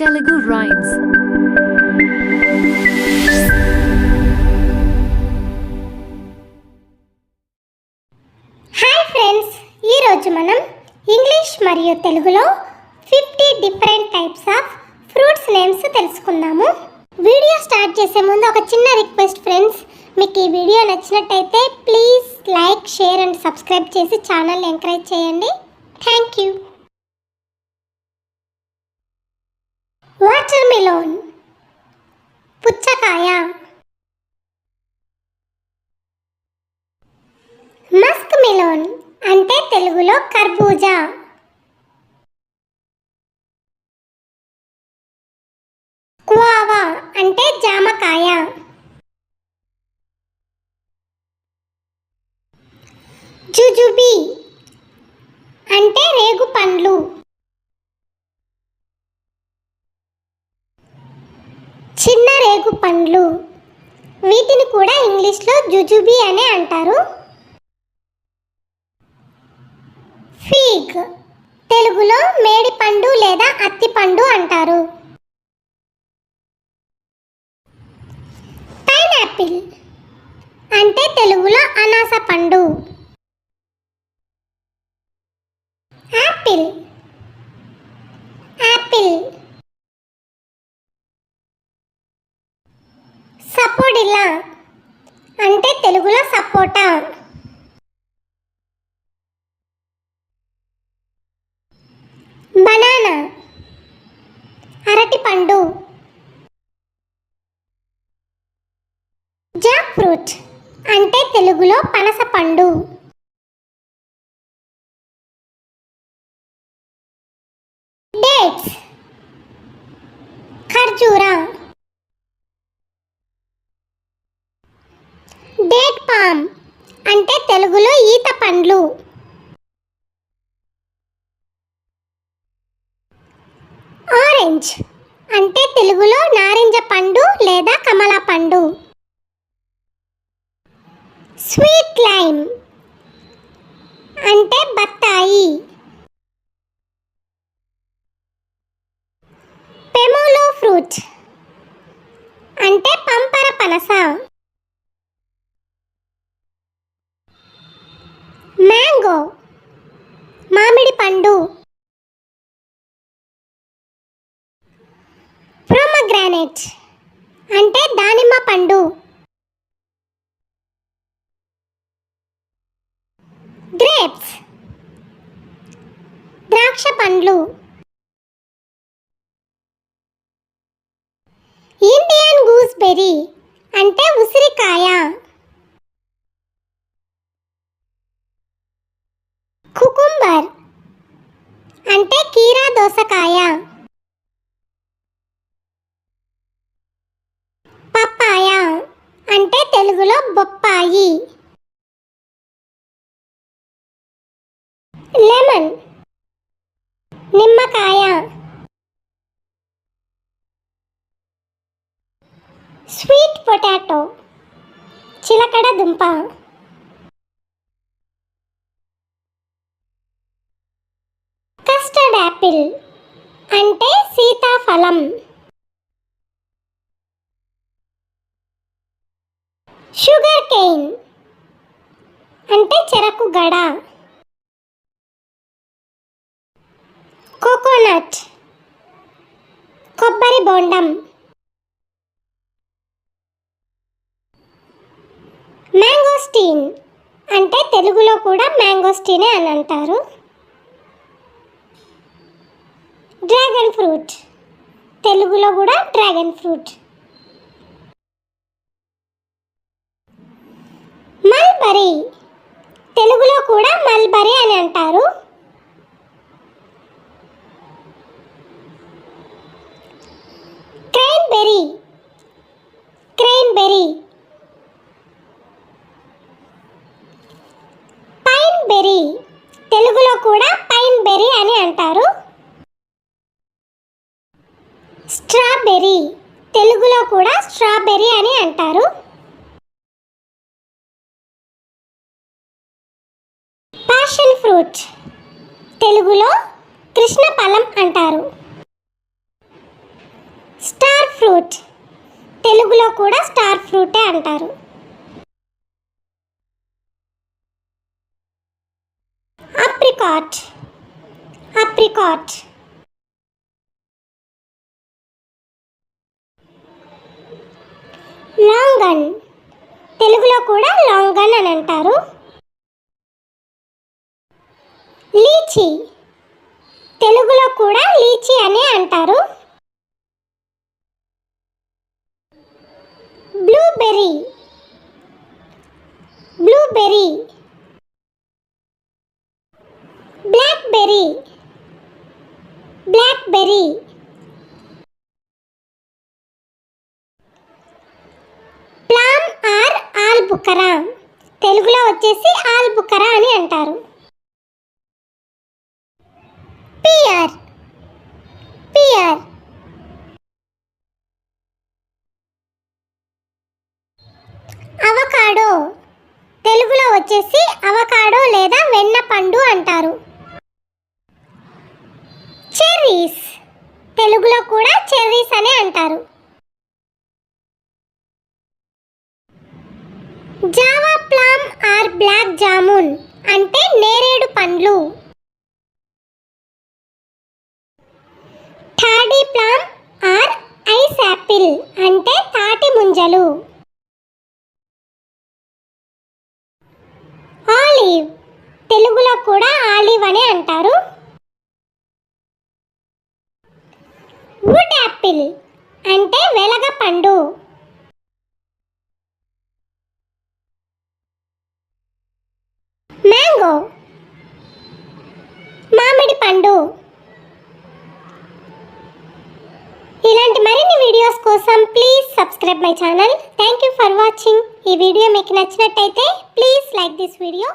Telugu Rhymes. Hi friends, ఈరోజు మనం English మరియు తెలుగులో 50 different types of fruits names తెలుసుకుందాము. వీడియో స్టార్ట్ చేసే ముందు ఒక చిన్న రిక్వెస్ట్ ఫ్రెండ్స్, మీకు ఈ వీడియో నచ్చినట్టయితే please like, share and subscribe చేసి ఛానల్ని ఎంకరేజ్ చేయండి. Thank you. వాటర్ మెలోన్, పుచ్చకాయ. మస్క్ మెలోన్ అంటే తెలుగులో కర్బూజా. గువావా అంటే జామకాయ. జుజుబీ అంటే రేగు పండ్లు. చిన్న రేగు పండ్లు, వీటిని కూడా ఇంగ్లీష్లో జుజుబీ అనే అంటారు. ఫిగ్ తెలుగులో మేడి పండు లేదా అత్తి పండు అంటారు. పైనాపిల్ అంటే తెలుగులో అనాస పండు. Apple Apple. సపోడిల్లా అంటే తెలుగులో సపోటా. బనానా అరటి పండు. జాక్ ఫ్రూట్ అంటే తెలుగులో పనస పండు. డేట్స్ ఖర్జూరా. డేట్ పామ్ అంటే తెలుగులో ఈత పండ్లు. ఆరెంజ్ అంటే తెలుగులో నారింజ పండు లేదా కమలా పండు. స్వీట్ లైమ్ అంటే బత్తాయి. పెమోలో ఫ్రూట్ అంటే పంపర పనస. మ్యాంగో మామిడి పండు. ప్రొమోగ్రానేట్ అంటే దానిమ్మ పండు. గ్రేప్స్ ద్రాక్ష పండ్లు. ఇండియన్ గూస్బెర్రీ అంటే ఉసిరికాయ. కుకుంబర్ అంటే కీరా దోసకాయ. పప్పాయ అంటే తెలుగులో బొప్పాయి. లెమన్ నిమ్మకాయ. స్వీట్ పొటాటో చిలకడ దుంప. కస్టర్డ్ యాపిల్ అంటే సీతాఫలం. షుగర్ కేన్ అంటే చెరకు గడ. కోకోనట్ కొబ్బరి బోండం. మ్యాంగోస్టీన్ అంటే తెలుగులో కూడా మ్యాంగోస్టీనే అని అంటారు. డ్రాగన్ ఫ్రూట్ తెలుగులో కూడా డ్రాగన్ ఫ్రూట్. మల్బరీ తెలుగులో కూడా మల్బరీ అని అంటారు. క్రైన్బెర్రీ క్రైన్బెర్రీ. పైన్ బెర్రీ తెలుగులో కూడా పైన్ బెర్రీ అని అంటారు. స్ట్రాబెర్రీ తెలుగులో కూడా స్ట్రాబెర్రీ అని అంటారు. ప్యాషన్ ఫ్రూట్ తెలుగులో కృష్ణ ఫలం అంటారు. ఫ్రూట్, తెలుగులో కూడా స్టార్ ఫ్రూటే అంటారు. Apricot, apricot. లాంగన్, తెలుగులో కూడా లాంగన్ అని అంటారు. లీచీ, తెలుగులో కూడా లీచీ అని అంటారు. Blueberry, blueberry. Blackberry, blackberry. Plum or ఆల్బుకరా, తెలుగులో వచ్చేసి ఆల్బుకరా అని అంటారు. Pear, pear. అవకాడో, తెలుగులో వచ్చేసి అవకాడో లేదా వెన్న పండు అంటారు. చెర్రీస్, తెలుగులో కూడా చెర్రీస్ అని అంటారు. జావా ప్లామ్ ఆర్ బ్లాక్ జామున్ అంటే నేరేడు పండ్లు. థాడీ ప్లామ్ ఆర్ ఐస్ యాపిల్ అంటే తాటి ముంజలు. ఆలివ్, తెలుగులో కూడా ఆలివ్ అని అంటారు. వుడ్ యాపిల్ అంటే వెలగ పండు. మ్యాంగో, మామిడి పండు. ఇలాంటి మరిన్ని వీడియోస్ కోసం please subscribe my channel. Thank you for watching. ఈ వీడియో మీకు నచ్చినట్టయితే ప్లీజ్ లైక్ దిస్ వీడియో.